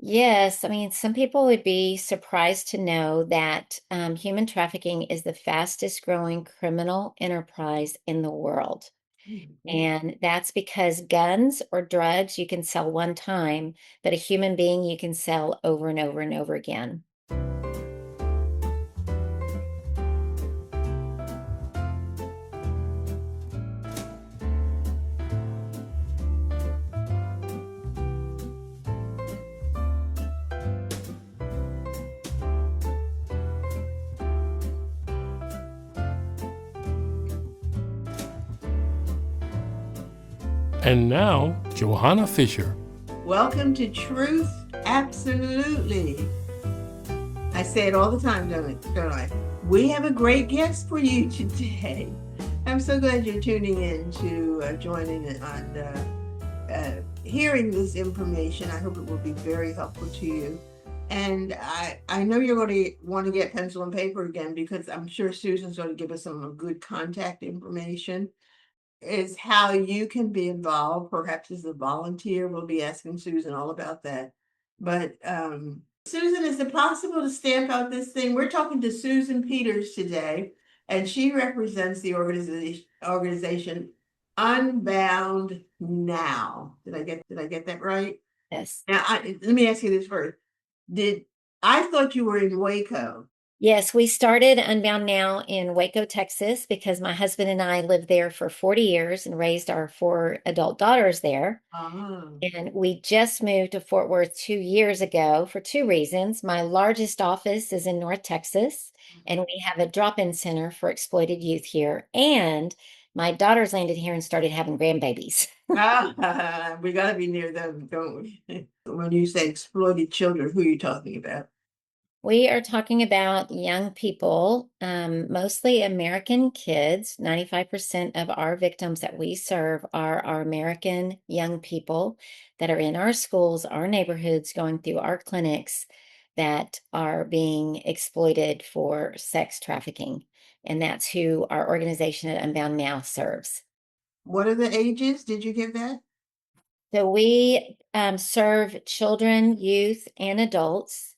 Yes, I mean, some people would be surprised to know that human trafficking is the fastest growing criminal enterprise in the world. Mhm. And that's because guns or drugs you can sell one time, but a human being you can sell over and over and over again. And now, Johanna Fisher. Welcome to Truth Absolutely. I say it all the time, don't I? We have a great guest for you today. I'm so glad you're tuning in to joining on hearing this information. I hope it will be very helpful to you. And I know you're going to want to get pencil and paper again because I'm sure Susan's going to give us some good contact information is how you can be involved, perhaps as a volunteer. We'll be asking Susan all about that. But Susan, is it possible to stamp out this thing? We're talking to Susan Peters today, and she represents the organization Unbound Now. Did I get that right? Yes. Now, let me ask you this first. Did I thought you were in Waco? Yes, we started Unbound Now in Waco, Texas, because my husband and I lived there for 40 years and raised our four adult daughters there. Ah. And we just moved to Fort Worth 2 years ago for two reasons. My largest office is in North Texas, and we have a drop-in center for exploited youth here. And my daughters landed here and started having grandbabies. Ah, we gotta be near them, don't we? When you say exploited children, who are you talking about? We are talking about young people, mostly American kids. 95% of our victims that we serve are our American young people that are in our schools, our neighborhoods, going through our clinics that are being exploited for sex trafficking. And that's who our organization at Unbound Now serves. What are the ages? Did you give that? So we serve children, youth, and adults.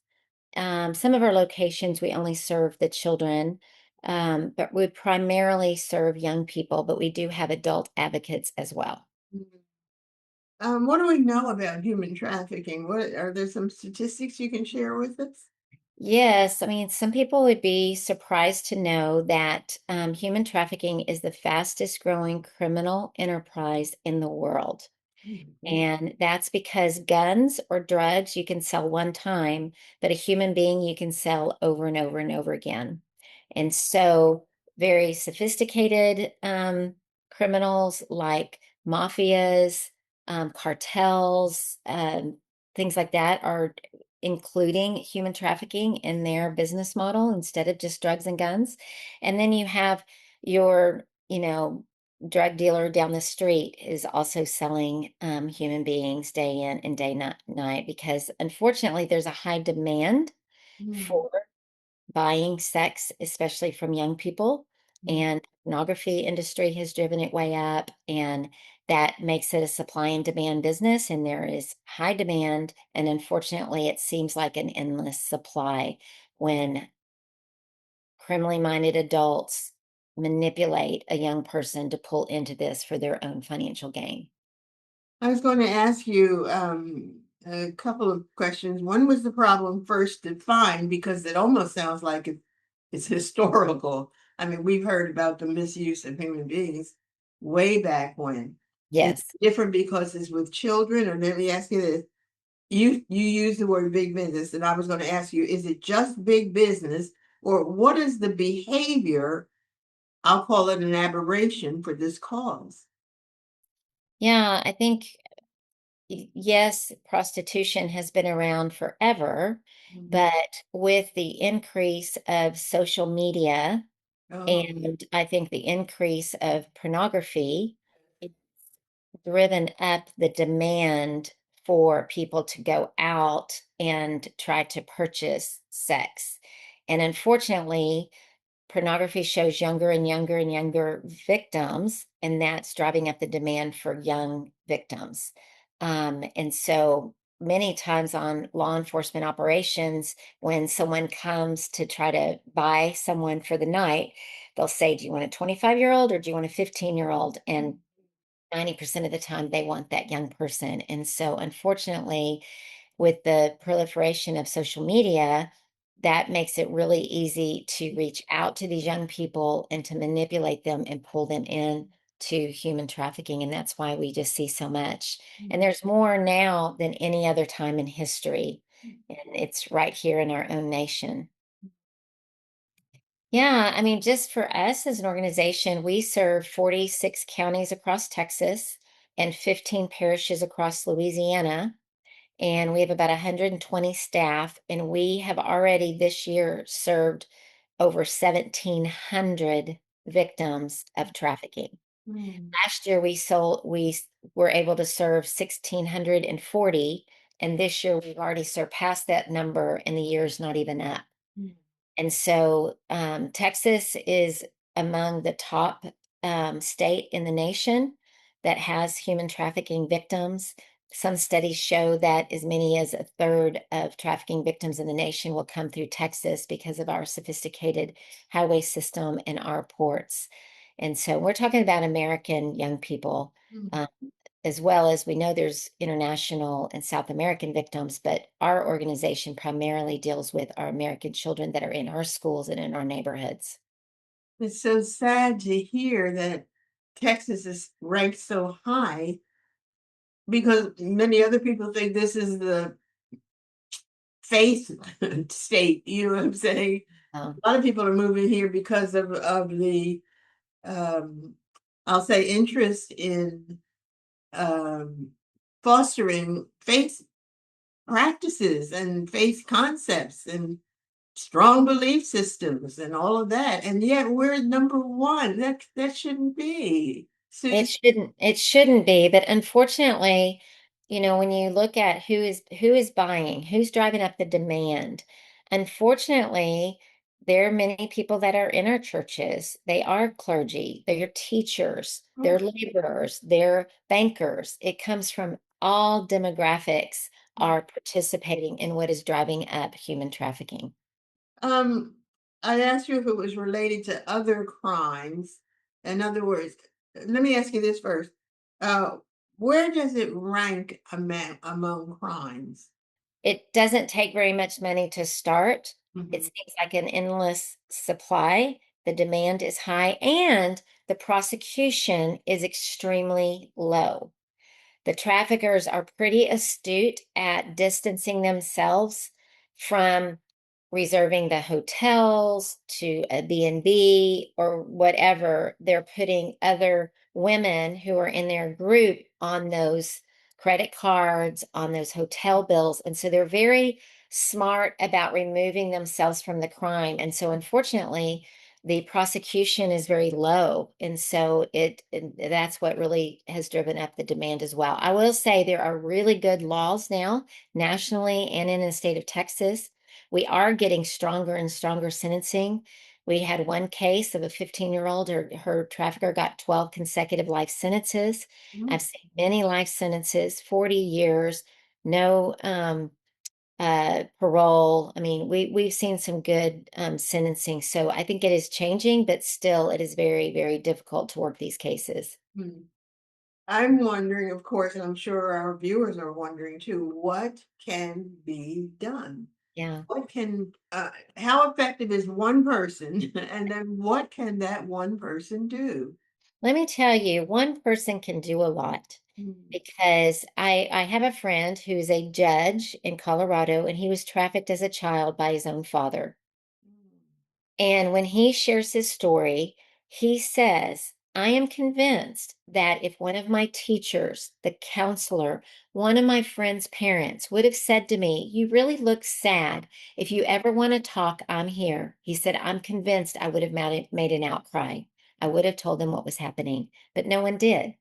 Some of our locations, we only serve the children, but we primarily serve young people, but we do have adult advocates as well. Mhm. What do we know about human trafficking? What are there some statistics you can share with us? Yes, I mean, some people would be surprised to know that human trafficking is the fastest growing criminal enterprise in the world. Mhm. And that's because guns or drugs you can sell one time, but a human being you can sell over and over and over again. And so, very sophisticated criminals like mafias, cartels, things like that are including human trafficking in their business model instead of just drugs and guns. And then you have your, drug dealer down the street is also selling human beings day in and day night because unfortunately there's a high demand Mhm. for buying sex, especially from young people. Mhm. And pornography industry has driven it way up, and that makes it a supply and demand business. And there is high demand, and unfortunately, it seems like an endless supply when criminally minded adults manipulate a young person to pull into this for their own financial gain. I was going to ask you a couple of questions. One was the problem first defined because it almost sounds like it's historical. I mean, we've heard about the misuse of human beings way back when. It's Yes. different because it's with children. Or let me ask you this: you use the word big business, and I was going to ask you: is it just big business, or what is the behavior? I'll call it an aberration for this cause. Yeah, I think yes, prostitution has been around forever, Mhm. but with the increase of social media Oh. and I think the increase of pornography, it's driven up the demand for people to go out and try to purchase sex. And unfortunately, pornography shows younger and younger and younger victims, and that's driving up the demand for young victims. And so many times on law enforcement operations when someone comes to try to buy someone for the night, they'll say, "Do you want a 25-year-old or do you want a 15-year-old?" And 90% of the time they want that young person. And so unfortunately, with the proliferation of social media, that makes it really easy to reach out to these young people and to manipulate them and pull them in to human trafficking. And that's why we just see so much. And there's more now than any other time in history. And it's right here in our own nation. Yeah, I mean, just for us as an organization, we serve 46 counties across Texas and 15 parishes across Louisiana. And we have about 120 staff, and we have already this year served over 1,700 victims of trafficking. Mm, Last year were able to serve 1,640, and this year we've already surpassed that number, and the year's not even up. mm. And so Texas is among the top state in the nation that has human trafficking victims. Some studies show that as many as a third of trafficking victims in the nation will come through Texas because of our sophisticated highway system and our ports. And so we're talking about American young people. Mm. um, as well as we know there's international and South American victims, but our organization primarily deals with our American children that are in our schools and in our neighborhoods. It's so sad to hear that Texas is ranked so high because many other people think this is the faith state. You know what I'm saying? Um, A lot of people are moving here because of the um, I'll say interest in um, fostering faith practices and faith concepts and strong belief systems and all of that. And yet we're number one. That shouldn't be. So it shouldn't be, but unfortunately, when you look at who is buying, who's driving up the demand, unfortunately, there are many people that are in our churches. They are clergy, they're teachers, they're laborers, they're bankers. It comes from all demographics are participating in what is driving up human trafficking. um I asked you if it was related to other crimes. In other words, let me ask you this first. Uh where does it rank among crimes? It doesn't take very much money to start. It Mhm. seems like an endless supply. The demand is high and the prosecution is extremely low. The traffickers are pretty astute at distancing themselves from reserving the hotels to a B&B or whatever. They're putting other women who are in their group on those credit cards, on those hotel bills. And so they're very smart about removing themselves from the crime. And so unfortunately, the prosecution is very low. And so that's what really has driven up the demand as well. I will say there are really good laws now, nationally and in the state of Texas. We are getting stronger and stronger sentencing. We had one case of a 15-year-old, her trafficker got 12 consecutive life sentences. Mm. I've seen many life sentences, 40 years, no parole. I mean, we've seen some good sentencing. So I think it is changing, but still it is very, very difficult to work these cases. Hmm. I'm wondering, of course, and I'm sure our viewers are wondering too, what can be done? Yeah. What can, how effective is one person? And then what can that one person do? Let me tell you, one person can do a lot Mm. because I have a friend who's a judge in Colorado, and he was trafficked as a child by his own father. And when he shares his story, he says, I am convinced that if one of my teachers, the counselor, one of my friend's parents would have said to me, "You really look sad. If you ever want to talk, I'm here." He said, I'm convinced I would have made an outcry. I would have told them what was happening, but no one did.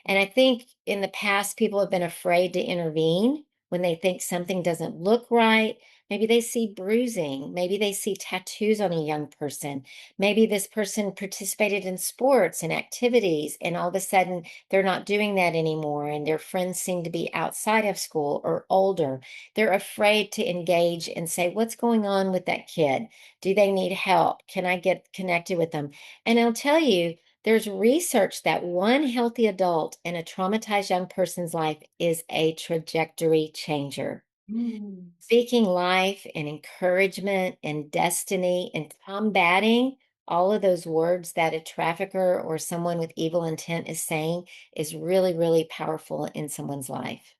And I think in the past, people have been afraid to intervene when they think something doesn't look right. Maybe they see bruising. Maybe they see tattoos on a young person. Maybe this person participated in sports and activities, and all of a sudden they're not doing that anymore, and their friends seem to be outside of school or older. They're afraid to engage and say, what's going on with that kid? Do they need help? Can I get connected with them? And I'll tell you, there's research that one healthy adult in a traumatized young person's life is a trajectory changer. Mm. Speaking life and encouragement and destiny and combating all of those words that a trafficker or someone with evil intent is saying is really, really powerful in someone's life.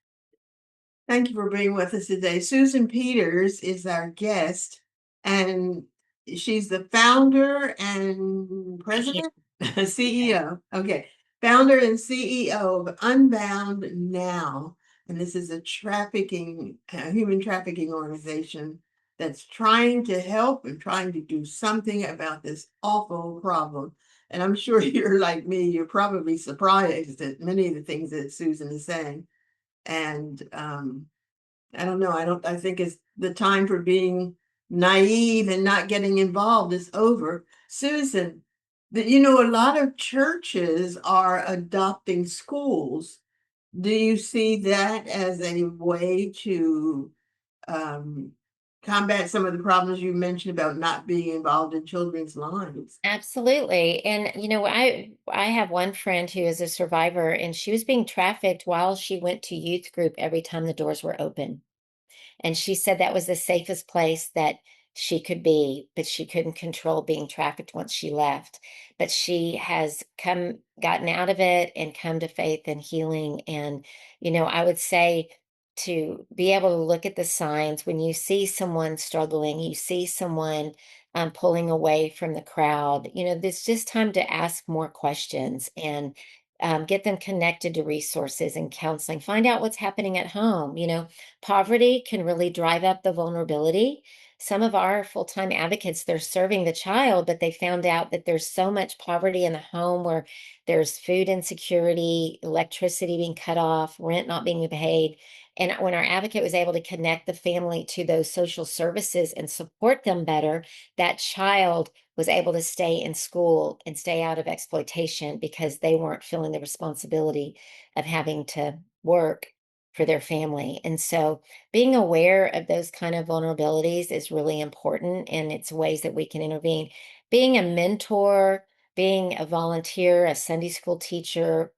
Thank you for being with us today. Susan Peters is our guest, and she's the founder and president, CEO. Okay, founder and CEO of Unbound Now, and this is a human trafficking organization that's trying to help and trying to do something about this awful problem. And I'm sure you're like me; you're probably surprised at many of the things that Susan is saying. And I don't know. I think it's the time for being naive and not getting involved is over. Susan, a lot of churches are adopting schools. Do you see that as a way to um, combat some of the problems you mentioned about not being involved in children's lives? Absolutely. And I have one friend who is a survivor, and she was being trafficked while she went to youth group every time the doors were open. And she said that was the safest place that she could be, but she couldn't control being trafficked once she left. But she has gotten out of it and come to faith and healing. And, I would say to be able to look at the signs when you see someone struggling, you see someone pulling away from the crowd, there's just time to ask more questions and get them connected to resources and counseling. Find out what's happening at home. Poverty can really drive up the vulnerability. Some of our full-time advocates, they're serving the child, but they found out that there's so much poverty in the home where there's food insecurity, electricity being cut off, rent not being paid. And when our advocate was able to connect the family to those social services and support them better, that child was able to stay in school and stay out of exploitation because they weren't feeling the responsibility of having to work for their family. And so being aware of those kind of vulnerabilities is really important, and it's ways that we can intervene. Being a mentor, being a volunteer, a Sunday school teacher,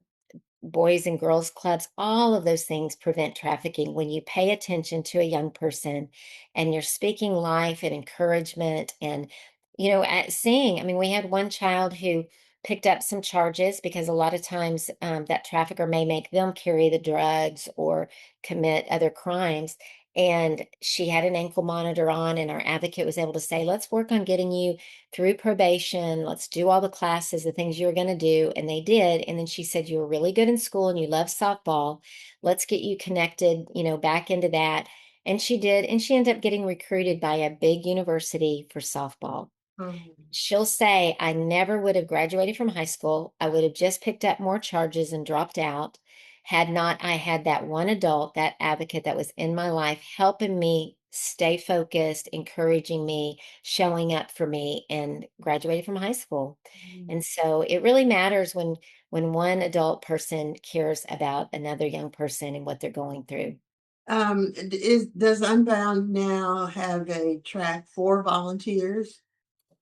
boys and girls clubs, all of those things prevent trafficking. When you pay attention to a young person and you're speaking life and encouragement and, at seeing, I mean, we had one child who picked up some charges because a lot of times that trafficker may make them carry the drugs or commit other crimes. And she had an ankle monitor on, and our advocate was able to say, let's work on getting you through probation. Let's do all the classes, the things you were going to do. And they did. And then she said, you were really good in school and you love softball. Let's get you connected, back into that. And she did. And she ended up getting recruited by a big university for softball. Um, She'll say, I never would have graduated from high school. I would have just picked up more charges and dropped out had not I had that one adult, that advocate that was in my life, helping me stay focused, encouraging me, showing up for me, and graduated from high school. And so it really matters when one adult person cares about another young person and what they're going through. does Unbound now have a track for volunteers?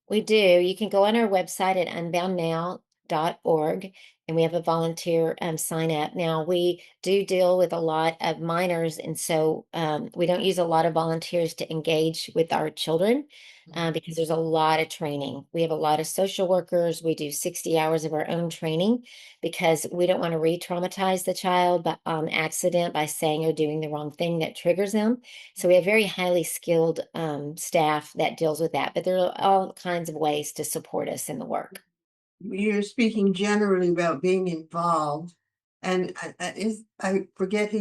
We do. You can go on our website at unboundnow.org, and we have a volunteer sign up. Now, we do deal with a lot of minors, and so we don't use a lot of volunteers to engage with our children because there's a lot of training. We have a lot of social workers. We do 60 hours of our own training because we don't want to re-traumatize the child on accident by saying or doing the wrong thing that triggers them. So we have very highly skilled staff that deals with that, but there are all kinds of ways to support us in the work. You're speaking generally about being involved, and I forget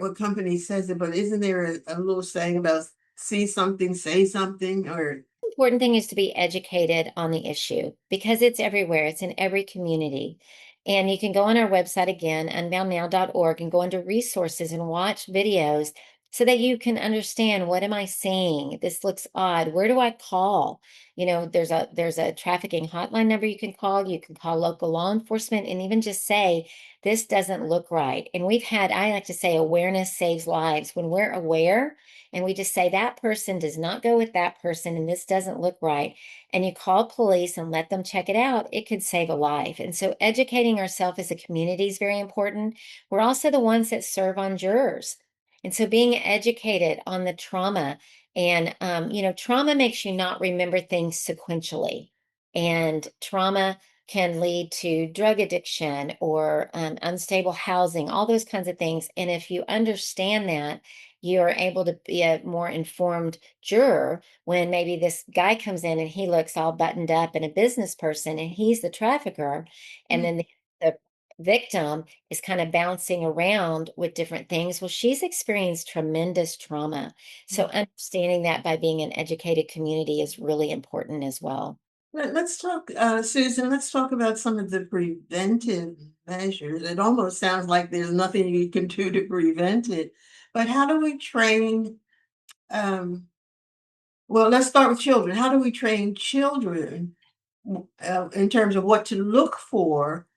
what company says it, but isn't there a little saying about see something, say something, or Important thing is to be educated on the issue because it's everywhere. It's in every community. And you can go on our website again, unboundnow.org, and go into resources and watch videos so that you can understand, what am I seeing? This looks odd. Where do I call? There's a trafficking hotline number you can call. You can call local law enforcement and even just say, this doesn't look right. And I like to say, awareness saves lives. When we're aware and we just say, that person does not go with that person and this doesn't look right, and you call police and let them check it out, it could save a life. And so educating ourselves as a community is very important. We're also the ones that serve on jurors. And so being educated on the trauma, and trauma makes you not remember things sequentially. And trauma can lead to drug addiction or unstable housing, all those kinds of things. And if you understand that, you're able to be a more informed juror when maybe this guy comes in and he looks all buttoned up and a business person and he's the trafficker. And Mm, then the victim is kind of bouncing around with different things. Well, she's experienced tremendous trauma. So mm. understanding that by being an educated community is really important as well. Let's talk, Susan, let's talk about some of the preventive measures. It almost sounds like there's nothing you can do to prevent it. But how do we train, um, well, let's start with children. How do we train children in terms of what to look for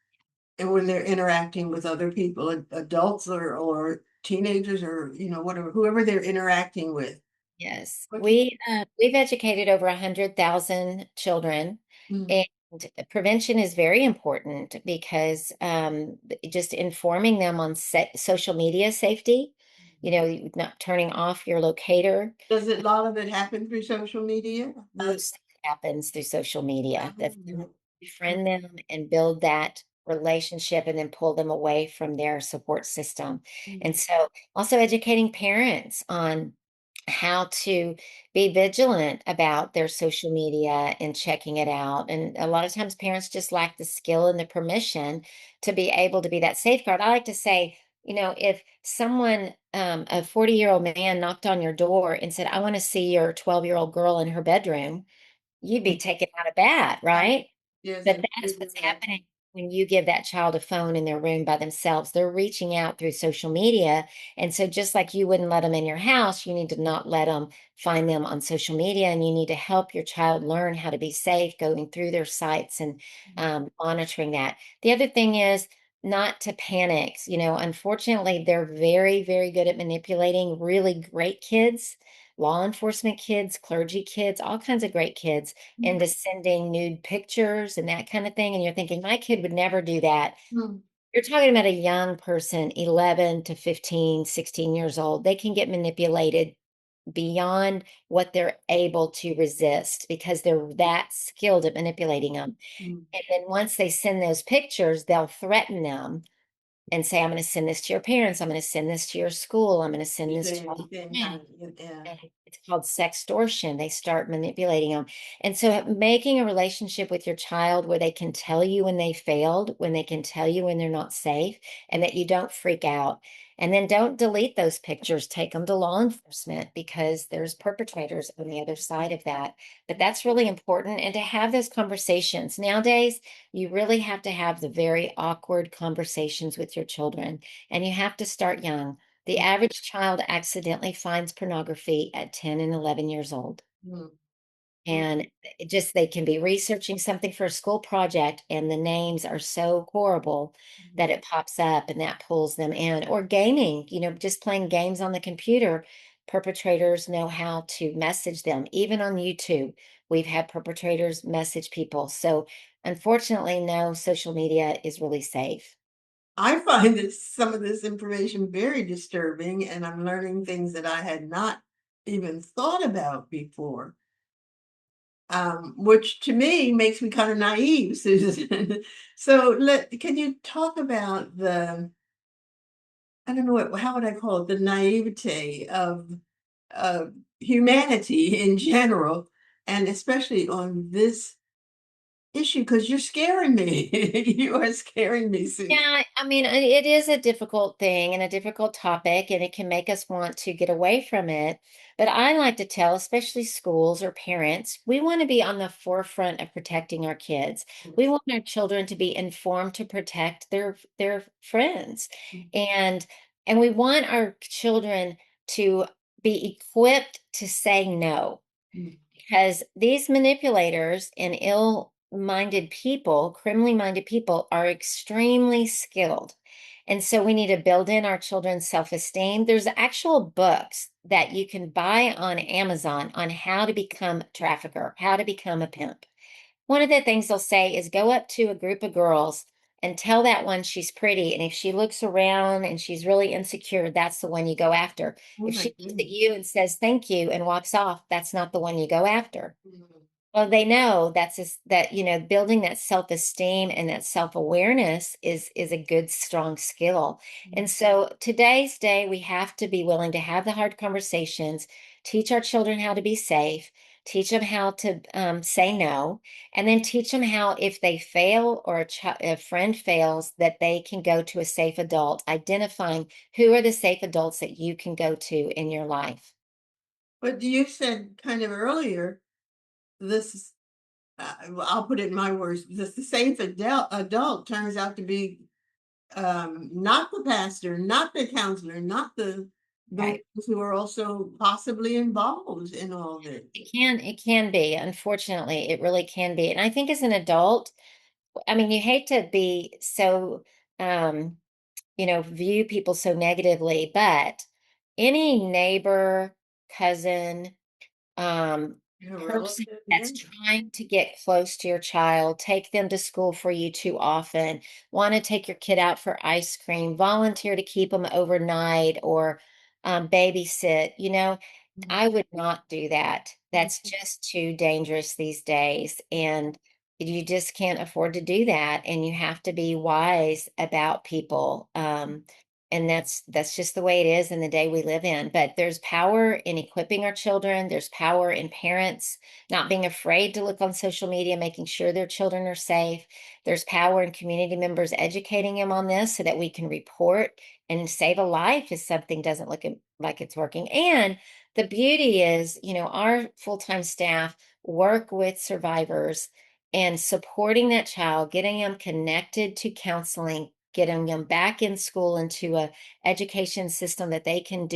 and when they're interacting with other people, adults or teenagers or, whatever, whoever they're interacting with? Yes, What can we've educated over 100,000 children, mm, and prevention is very important because just informing them on social media safety, not turning off your locator. does a lot of it happen through social media? Most happens through social media. That's Um, befriend them and build that relationship and then pull them away from their support system. And mm, so also educating parents on how to be vigilant about their social media and checking it out. And a lot of times parents just lack the skill and the permission to be able to be that safeguard. I like to say, if someone, a 40-year-old man knocked on your door and said, I want to see your 12-year-old girl in her bedroom, you'd be taken out of that, right? yes, But and that's what's happening when you give that child a phone in their room by themselves. They're reaching out through social media. And so, just like you wouldn't let them in your house, you need to not let them find them on social media. And you need to help your child learn how to be safe going through their sites and monitoring that. The other thing is not to panic. Unfortunately, they're very, very good at manipulating really great kids, law enforcement kids, clergy kids, all kinds of great kids into sending nude pictures and that kind of thing. And you're thinking, my kid would never do that. Mm, You're talking about a young person, 11 to 15, 16 years old. They can get manipulated beyond what they're able to resist because they're that skilled at manipulating them. mm. And then once they send those pictures, they'll threaten them and say, I'm going to send this to your parents. I'm going to send this to your school. I'm going to send You this say to all anything your kind friends. of, yeah. And it's called sextortion. They start manipulating them. And so making a relationship with your child where they can tell you when they failed, when they can tell you when they're not safe, and that you don't freak out. And then don't delete those pictures. Take them to law enforcement because there's perpetrators on the other side of that. But that's really important. And to have those conversations. Nowadays, you really have to have the very awkward conversations with your children, and you have to start young. The average child accidentally finds pornography at 10 and 11 years old. Mm, mm, And they can be researching something for a school project, and the names are so horrible mm, that it pops up and that pulls them in. Or gaming, just playing games on the computer. Perpetrators know how to message them. Even on YouTube, we've had perpetrators message people. So, unfortunately, no, social media is really safe. I find some of this information very disturbing, and I'm learning things that I had not even thought about before, which to me makes me kind of naive, Susan. So can you talk about I don't know how would I call it, the naivete of humanity in general, and especially on this issue because you're scaring me. You are scaring me, Susan. Yeah, I mean, it is a difficult thing and a difficult topic, and it can make us want to get away from it. But I like to tell, especially schools or parents, we want to be on the forefront of protecting our kids. We want our children to be informed to protect their friends. And and we want our children to be equipped to say no, because these manipulators and ill-minded people, criminally minded people, are extremely skilled. And so we need to build in our children's self-esteem. There's actual books that you can buy on Amazon on how to become a trafficker, how to become a pimp. One of the things they'll say is go up to a group of girls and tell that one she's pretty. And if she looks around and she's really insecure, that's the one you go after. Oh If my she looks at goodness. you and says thank you and walks off, that's not the one you go after. Mm. Well, they know that's just, that, building that self-esteem and that self-awareness is a good, strong skill. And so today's day, we have to be willing to have the hard conversations, teach our children how to be safe, teach them how to say no, and then teach them how, if they fail or a friend fails, that they can go to a safe adult, identifying who are the safe adults that you can go to in your life. But you said kind of earlier, this is, I'll put it in my words, the safe adult turns out to be not the pastor, not the counselor, not the Right. ones who are also possibly involved in all this. It can be, unfortunately, it really can be. And I think as an adult, I mean, you hate to be so, um, view people so negatively, but any neighbor, cousin, Your person relative, yeah. that's trying to get close to your child, take them to school for you too often, want to take your kid out for ice cream, volunteer to keep them overnight or babysit, I would not do that. That's just too dangerous these days. And you just can't afford to do that. And you have to be wise about people. And that's just the way it is in the day we live in. But there's power in equipping our children. There's power in parents not being afraid to look on social media, making sure their children are safe. There's power in community members educating them on this so that we can report and save a life if something doesn't look like it's working. And the beauty is, our full-time staff work with survivors and supporting that child, getting them connected to counseling, getting them back in school into a education system that they can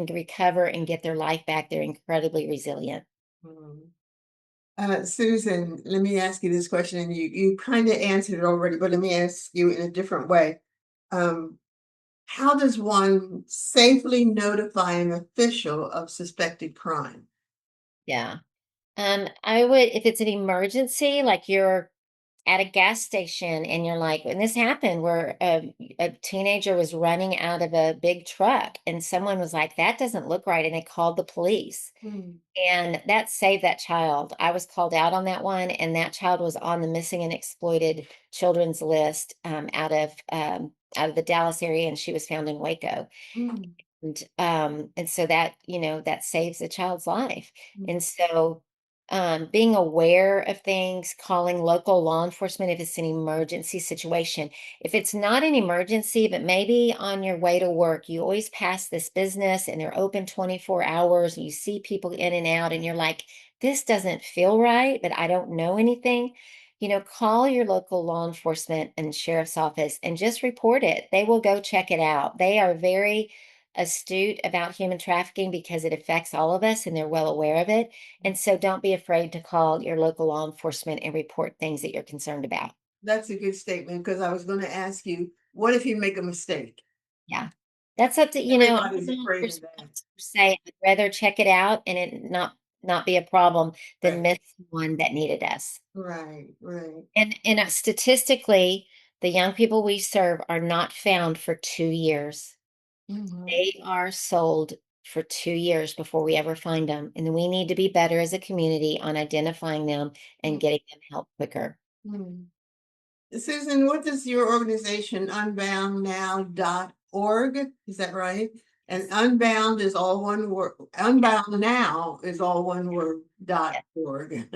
recover and get their life back. They're incredibly resilient. Mm. Susan, let me ask you this question, and you kind of answered it already, but let me ask you in a different way. Um, how does one safely notify an official of suspected crime? Yeah. I would, if it's an emergency, like you're at a gas station and you're like, and this happened where a teenager was running out of a big truck and someone was like, that doesn't look right. And they called the police. Mm. And that saved that child. I was called out on that one, and that child was on the missing and exploited children's list out of the Dallas area, and she was found in Waco. Mm. And so that, that saves a child's life. Mm. And so being aware of things, calling local law enforcement if it's an emergency situation. If it's not an emergency, but maybe on your way to work, you always pass this business and they're open 24 hours and you see people in and out and you're like, this doesn't feel right, but I don't know anything. Call your local law enforcement and sheriff's office and just report it. They will go check it out. They are very astute about human trafficking because it affects all of us and they're well aware of it. And so don't be afraid to call your local law enforcement and report things that you're concerned about. That's a good statement because I was going to ask you, what if you make a mistake? Yeah. That's up to, Everybody's afraid of that. say I'd rather check it out and it not be a problem than Right, miss one that needed us. right, right. And statistically, the young people we serve are not found for 2 years. Mhm. They are sold for 2 years before we ever find them. And we need to be better as a community on identifying them and getting them help quicker. Mm. Susan, what does your organization unboundnow.org? Is that right? And unbound is all one word. Unbound now is all one word, Yeah. .org.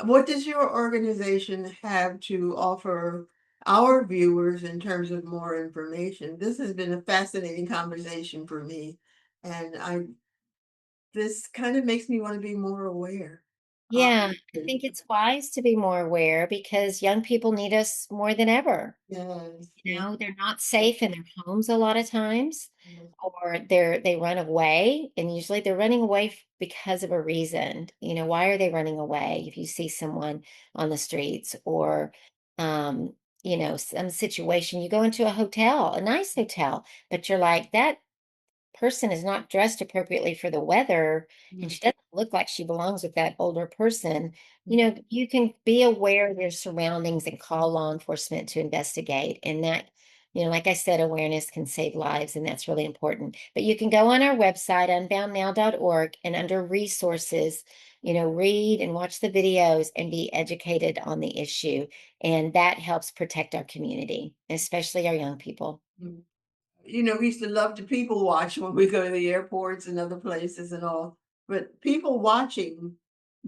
What does your organization have to offer our viewers in terms of more information? This has been a fascinating conversation for me, and I this kind of makes me want to be more aware. Yeah, I Yes, think it's wise to be more aware because young people need us more than ever. yes, You know, they're not yes, safe in their homes a lot of times, yes. or they run away, and usually they're running away because of a reason. You know, why are they running away? If you see someone on the streets or um, some situation, you go into a hotel, a nice hotel, but you're like, that person is not dressed appropriately for the weather and Mm, she doesn't look like she belongs with that older person, mm, you can be aware of your surroundings and call law enforcement to investigate. And that, like I said, awareness can save lives, and that's really important. But you can go on our website, unboundnow.org, and under resources, read and watch the videos and be educated on the issue. And that helps protect our community, especially our young people. mm. We used to love to people watch when we go to the airports and other places and all. But people watching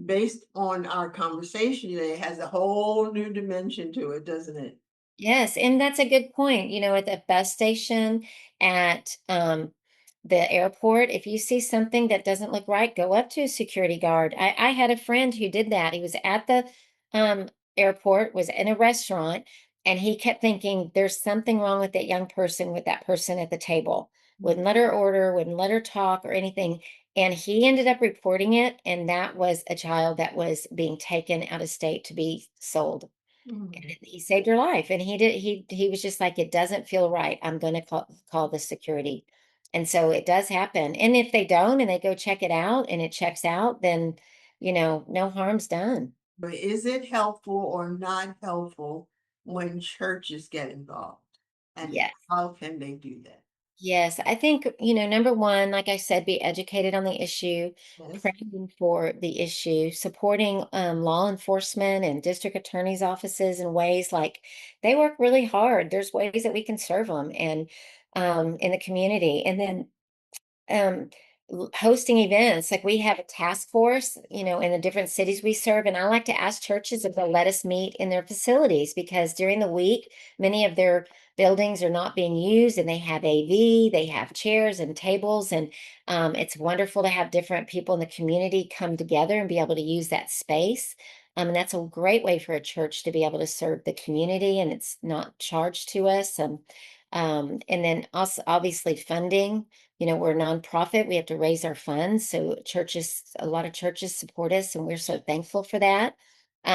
based on our conversation today has a whole new dimension to it, doesn't it? Yes, and that's a good point. At the bus station, at the airport, if you see something that doesn't look right, go up to a security guard. I had a friend who did that. He was at the um, airport, was in a restaurant, and he kept thinking there's something wrong with that person at the table. Wouldn't let her order, wouldn't let her talk or anything. And he ended up reporting it, and that was a child that was being taken out of state to be sold. Mm. He saved her life, and he was just like, it doesn't feel right, I'm going to call the security. And so it does happen, and if they don't and they go check it out and it checks out, then no harm's done. But is it helpful or not helpful when churches get involved? And Yes. how can they do that? Yes, I think, number one, like I said, be educated on the issue, Yes. praying for the issue, supporting law enforcement and district attorney's offices in ways like they work really hard. There's ways that we can serve them and in the community. And then um hosting events, like we have a task force in the different cities we serve, and I like to ask churches if they'll let us meet in their facilities because during the week many of their buildings are not being used, and they have AV, they have chairs and tables, and it's wonderful to have different people in the community come together and be able to use that space. And that's a great way for a church to be able to serve the community, and it's not charged to us. And then also obviously funding. We're a nonprofit. We have to raise our funds. So a lot of churches support us, and we're so thankful for that.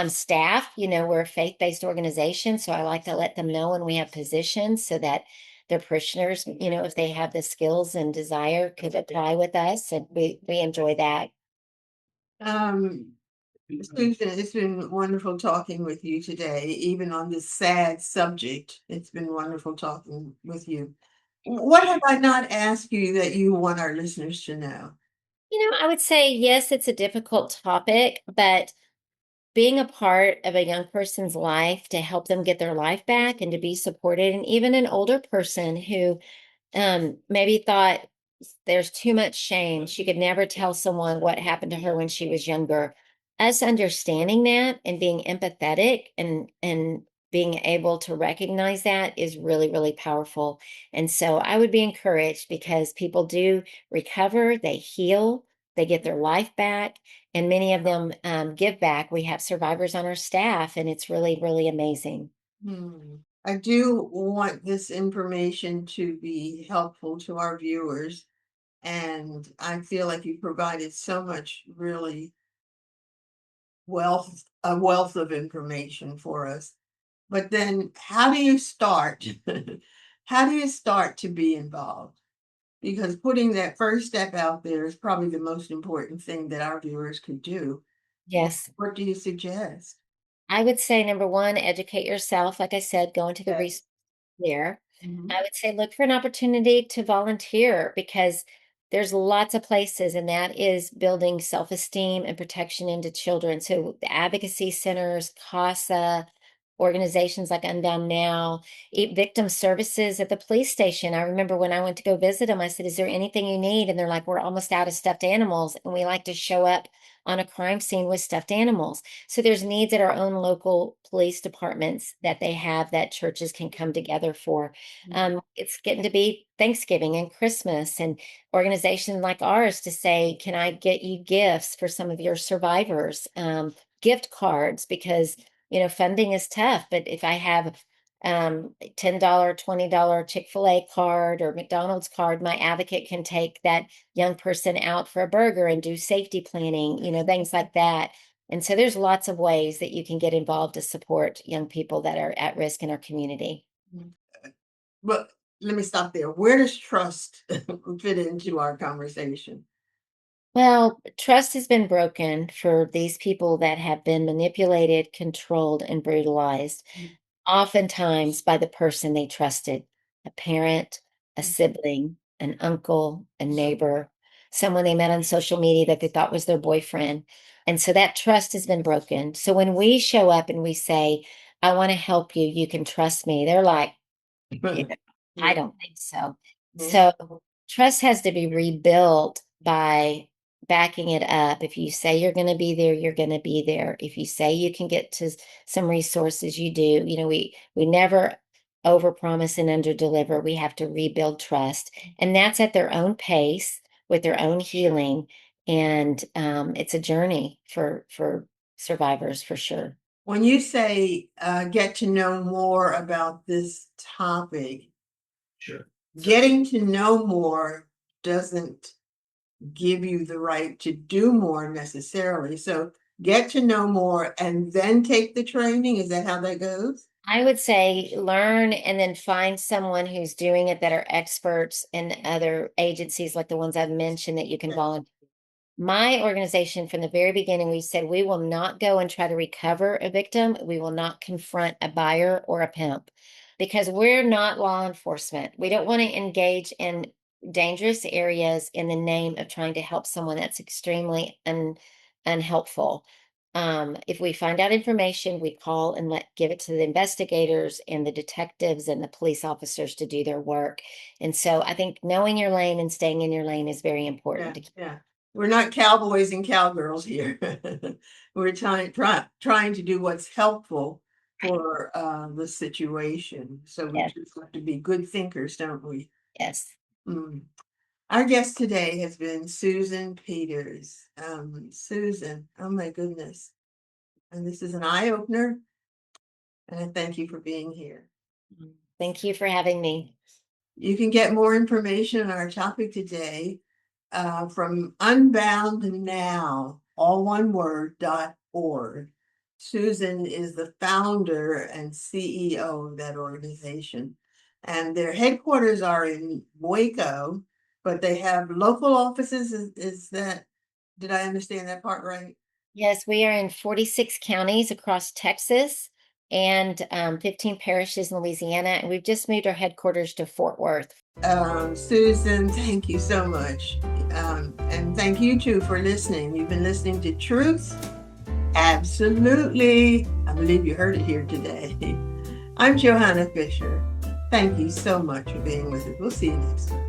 Staff, we're a faith-based organization. So I like to let them know when we have positions so that their parishioners, if they have the skills and desire, could apply with us. And we enjoy that. Um, Susan, it's been wonderful talking with you today, even on this sad subject. It's been wonderful talking with you. What have I not asked you that you want our listeners to know? I would say, yes, it's a difficult topic, but being a part of a young person's life to help them get their life back and to be supported, and even an older person who maybe thought there's too much shame. She could never tell someone what happened to her when she was younger. Us understanding that and being empathetic and being able to recognize that is really, really powerful. And so I would be encouraged because people do recover, they heal, they get their life back, and many of them give back. We have survivors on our staff, and it's really, really amazing. Hmm. I do want this information to be helpful to our viewers, and I feel like you provided so much really a wealth of information for us. But then how do you start? How do you start to be involved? Because putting that first step out there is probably the most important thing that our viewers could do. Yes. What do you suggest? I would say number one, educate yourself. Like I said, go into the Yeah. research there. Mhm. I would say look for an opportunity to volunteer because there's lots of places, and that is building self-esteem and protection into children. So the advocacy centers, CASA, organizations like Unbound Now, victim services at the police station. I remember when I went to go visit them, I said, "Is there anything you need?" And they're like, "We're almost out of stuffed animals, and we like to show up on a crime scene with stuffed animals." So there's needs at our own local police departments that they have that churches can come together for. It's getting to be Thanksgiving and Christmas, and organizations like ours to say, "Can I get you gifts for some of your survivors?" Gift cards, because funding is tough. But if I have $10, $20 Chick-fil-A card or McDonald's card, my advocate can take that young person out for a burger and do safety planning, things like that. And so there's lots of ways that you can get involved to support young people that are at risk in our community. But let me stop there. Where does trust fit into our conversation? Well, trust has been broken for these people that have been manipulated, controlled, and brutalized, oftentimes by the person they trusted, a parent, a sibling, an uncle, a neighbor, someone they met on social media that they thought was their boyfriend. And so that trust has been broken. So when we show up and we say, "I want to help you, you can trust me," they're like, "Yeah, I Yeah. don't think so." Mhm. So trust has to be rebuilt by backing it up. If you say you're going to be there, you're going to be there. If you say you can get to some resources, you do. We never overpromise and underdeliver. We have to rebuild trust, and that's at their own pace with their own healing. And it's a journey for survivors for sure. When you say get to know more about this topic, Sure. getting to know more doesn't give you the right to do more necessarily. So get to know more and then take the training. Is that how that goes? I would say learn and then find someone who's doing it that are experts in other agencies like the ones I've mentioned that you can Yeah. volunteer. My organization, from the very beginning, we said we will not go and try to recover a victim. We will not confront a buyer or a pimp because we're not law enforcement. We don't want to engage in dangerous areas in the name of trying to help someone that's extremely unhelpful. If we find out information, we call and give it to the investigators and the detectives and the police officers to do their work. And so I think knowing your lane and staying in your lane is very important Yeah, to keep. yeah. We're not cowboys and cowgirls here. We're trying to do what's helpful for the situation. So we Yes, just have to be good thinkers, don't we? yes. Mm. Our guest today has been Susan Peters. Susan, oh my goodness. And this is an eye opener. And I thank you for being here. Thank you for having me. You can get more information on our topic today from Unbound Now, all one word, .org. Susan is the founder and CEO of that organization. And their headquarters are in Waco, but they have local offices. Is that, did I understand that part right? Yes, we are in 46 counties across Texas and 15 parishes in Louisiana, and we've just moved our headquarters to Fort Worth. Susan, thank you so much. And thank you too for listening. You've been listening to Truth. Absolutely. I believe you heard it here today. I'm Johanna Fisher. Thank you so much for being with us. We'll see you next time.